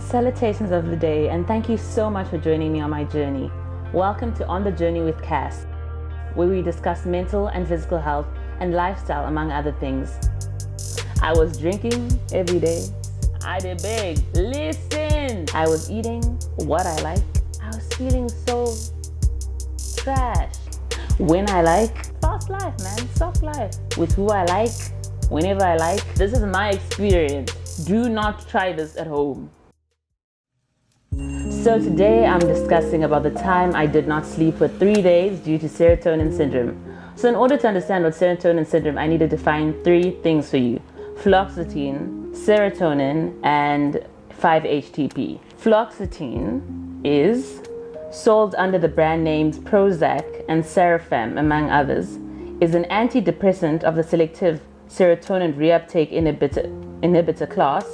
Salutations of the day, and thank you so much for joining me on my journey. Welcome to On the Journey with Cass, where we discuss mental and physical health and lifestyle, among other things. I was drinking every day. I did big. Listen! I was eating what I like. I was feeling so trash. When I like, fast life, man, soft life. With who I like, whenever I like. This is my experience. Do not try this at home. So today I'm discussing about the time I did not sleep for 3 days due to serotonin syndrome. So in order to understand what serotonin syndrome, I need to define 3 things for you: fluoxetine, serotonin, and 5-HTP. Fluoxetine is sold under the brand names Prozac and Serofam, among others, is an antidepressant of the selective serotonin reuptake inhibitor class.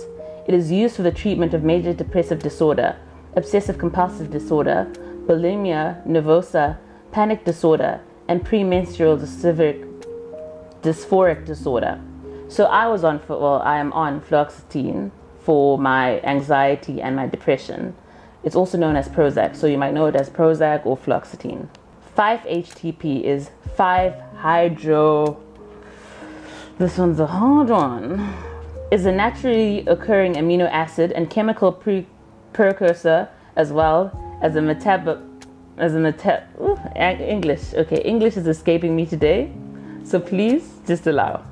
It is used for the treatment of major depressive disorder, obsessive compulsive disorder, bulimia nervosa, panic disorder, and premenstrual dysphoric disorder. So I am on fluoxetine for my anxiety and my depression. It's also known as Prozac, so you might know it as Prozac or fluoxetine. 5-HTP is 5-hydro. This one's a hard one. Is a naturally occurring amino acid and chemical precursor, as well as English. Okay, English is escaping me today, so please just allow.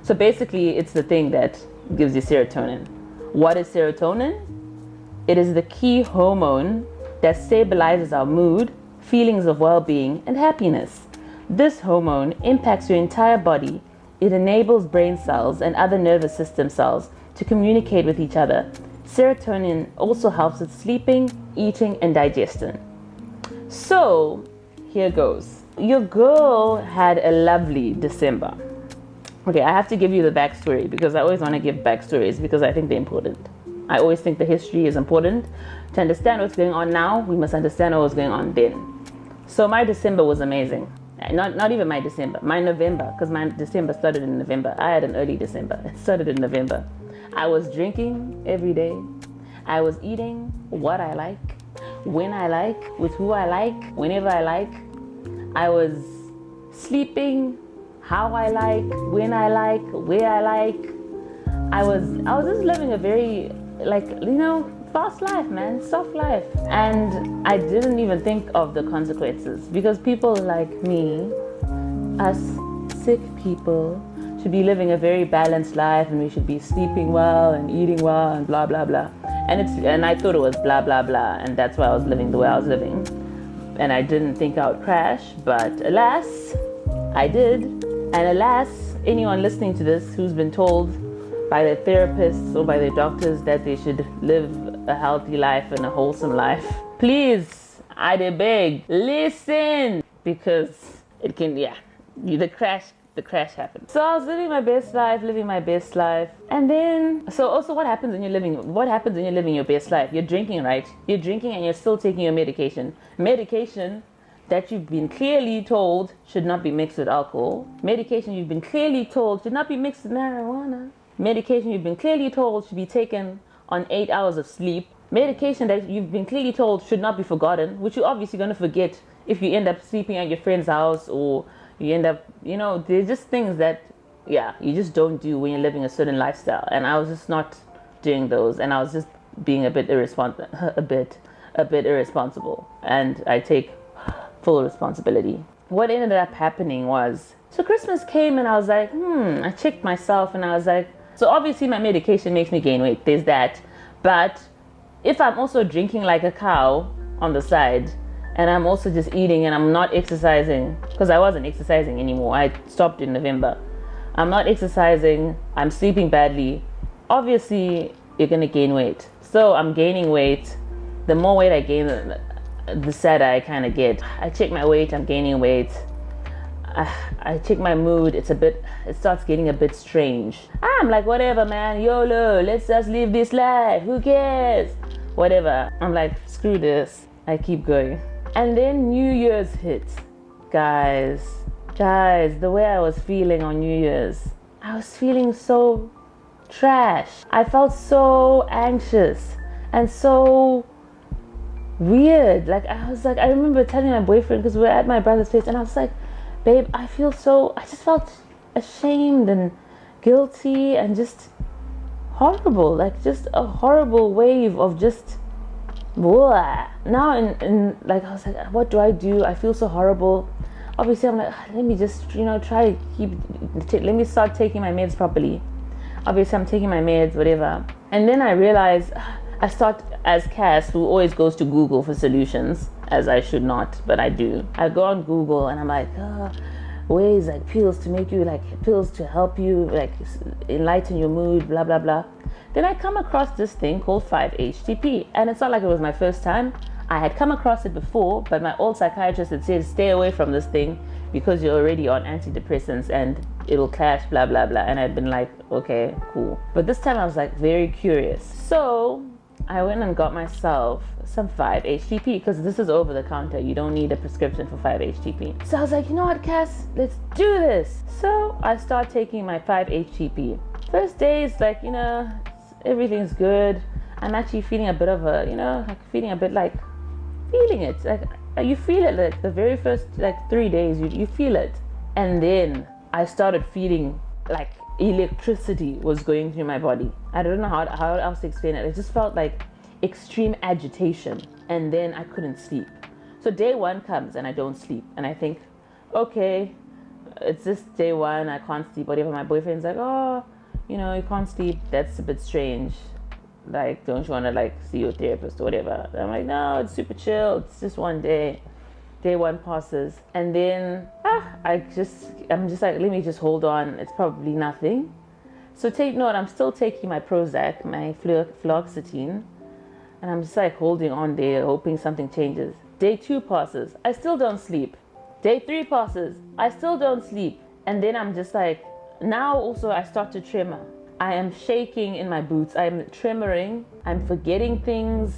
So basically, it's the thing that gives you serotonin. What is serotonin? It is the key hormone that stabilizes our mood, feelings of well-being, and happiness. This hormone impacts your entire body. It enables brain cells and other nervous system cells to communicate with each other. Serotonin also helps with sleeping, eating, and digestion. So, here goes. Your girl had a lovely December. Okay, I have to give you the backstory because I always want to give backstories because I think they're important. I always think the history is important. To understand what's going on now, we must understand what was going on then. So my December was amazing. Not even my December, my November, because my December started in November. I had an early December. It started in November. I was drinking every day. I was eating what I like, when I like, with who I like, whenever I like. I was sleeping how I like, when I like, where I like. I was just living a very, fast life, man, soft life. And I didn't even think of the consequences because people like me, us sick people, should be living a very balanced life and we should be sleeping well and eating well and blah, blah, blah. And I thought it was blah, blah, blah. And that's why I was living the way I was living. And I didn't think I would crash, but alas, I did. And alas, anyone listening to this who's been told by their therapists or by their doctors that they should live a healthy life and a wholesome life, please, I beg, listen, because it can, the crash happened. So I was living my best life, and then, so also what happens when you're living your best life? You're drinking, right? You're drinking and you're still taking your medication that you've been clearly told should not be mixed with alcohol, medication you've been clearly told should not be mixed with marijuana, medication you've been clearly told should be taken on 8 hours of sleep, medication that you've been clearly told should not be forgotten, which you're obviously going to forget if you end up sleeping at your friend's house, or you end up, there's just things that, you just don't do when you're living a certain lifestyle. And I was just not doing those, and I was just being a bit irresponsible, and I take full responsibility. What ended up happening was, so Christmas came and I was like, I checked myself and I was like, so obviously my medication makes me gain weight, there's that. But if I'm also drinking like a cow on the side, and I'm also just eating and I'm not exercising, because I wasn't exercising anymore, I stopped in November. I'm not exercising, I'm sleeping badly, obviously you're going to gain weight. So I'm gaining weight. The more weight I gain, the sadder I kind of get. I check my weight, I'm gaining weight. I check my mood, it starts getting a bit strange. I'm like, whatever, man, YOLO, let's just live this life, who cares? Whatever. I'm like, screw this. I keep going. And then New Year's hit. Guys, the way I was feeling on New Year's, I was feeling so trash. I felt so anxious. and so weird. Like I remember telling my boyfriend, because we were at my brother's place, and I was like, babe, I just felt ashamed and guilty and just horrible, like just a horrible wave of just blah. Now in like, I was like, what do? I feel so horrible. Obviously I'm like, let me just try to let me start taking my meds properly. Obviously I'm taking my meds, whatever. And then I realized, I start, as Cass, who always goes to Google for solutions, as I should not, but I do. I go on Google and I'm like, ways, like pills to make you, like pills to help you, like enlighten your mood, blah blah blah. Then I come across this thing called 5-HTP, and it's not like it was my first time. I had come across it before, but my old psychiatrist had said, stay away from this thing because you're already on antidepressants and it'll clash, blah blah blah. And I'd been like, okay, cool. But this time I was like very curious, so I went and got myself some 5-HTP, because this is over the counter. You don't need a prescription for 5-HTP. So I was like, you know what, Cass, let's do this. So I start taking my 5-HTP. First day is like, everything's good. I'm actually feeling a bit of a, feeling it. Like you feel it, like the very first 3 days, you feel it. And then I started feeling like electricity was going through my body. I don't know how else to explain it. It just felt like extreme agitation, and then I couldn't sleep. So day one comes and I don't sleep, and I think, okay, it's just day one, I can't sleep, whatever. My boyfriend's like, oh, you can't sleep, that's a bit strange, like, don't you want to see your therapist or whatever? And I'm like, no, it's super chill, it's just one day. Day one passes, and then I'm just like, let me just hold on, it's probably nothing. So take note, I'm still taking my Prozac, my fluoxetine, and I'm just like holding on there, hoping something changes. Day 2 passes, I still don't sleep. Day 3 passes, I still don't sleep. And then I'm just like, now also I start to tremor. I am shaking in my boots, I'm tremoring, I'm forgetting things,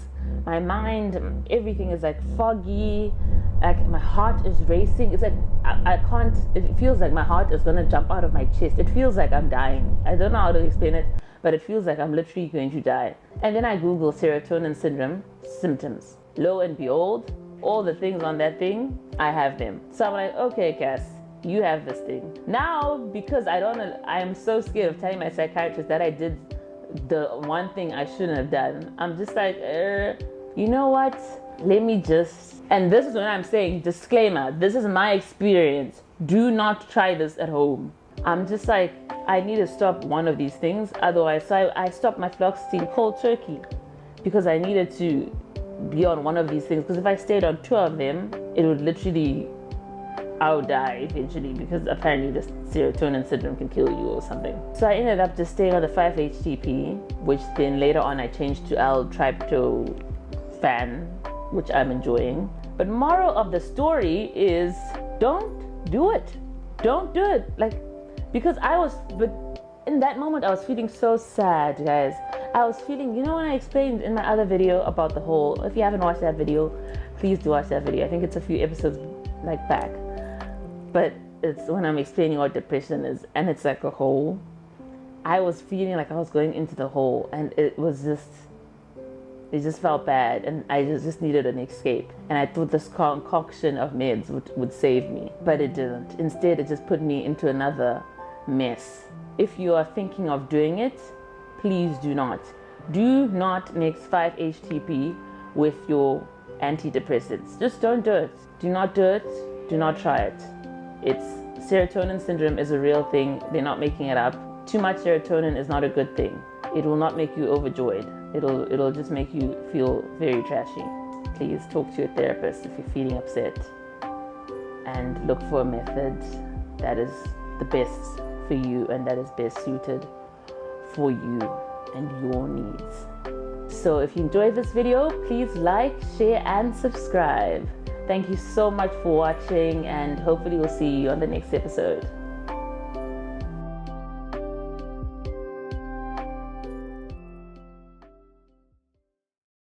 my mind, everything is like foggy, like my heart is racing. It's like I can't, it feels like my heart is gonna jump out of my chest. It feels like I'm dying. I don't know how to explain it, but it feels like I'm literally going to die. And then I Google serotonin syndrome symptoms. Lo and behold, all the things on that thing, I have them. So I'm like, okay, Cass, you have this thing. Now, because I am so scared of telling my psychiatrist that I did the one thing I shouldn't have done. I'm just like, you know what? Let me just, and this is when I'm saying, disclaimer, this is my experience. Do not try this at home. I'm just like, I need to stop one of these things. Otherwise, so I stopped my fluoxetine cold turkey because I needed to be on one of these things. Because if I stayed on 2 of them, it would literally, I would die eventually, because apparently the serotonin syndrome can kill you or something. So I ended up just staying on the 5-HTP, which then later on I changed to L-tryptophan, which I'm enjoying. But moral of the story is, don't do it. Don't do it. Because but in that moment I was feeling so sad, guys. I was feeling, when I explained in my other video about the whole, if you haven't watched that video, please do watch that video. I think it's a few episodes back. But it's when I'm explaining what depression is, and it's like a hole. I was feeling like I was going into the hole, and it just felt bad, and I just needed an escape. And I thought this concoction of meds would save me, but it didn't. Instead, it just put me into another mess. If you are thinking of doing it, please do not. Do not mix 5-HTP with your antidepressants. Just don't do it. Do not do it. Do not try it. Serotonin syndrome is a real thing. They're not making it up. Too much serotonin is not a good thing. It will not make you overjoyed. It'll just make you feel very trashy. Please talk to your therapist if you're feeling upset, and look for a method that is the best for you and that is best suited for you and your needs. So if you enjoyed this video, please like, share, and subscribe. Thank you so much for watching, and hopefully we'll see you on the next episode.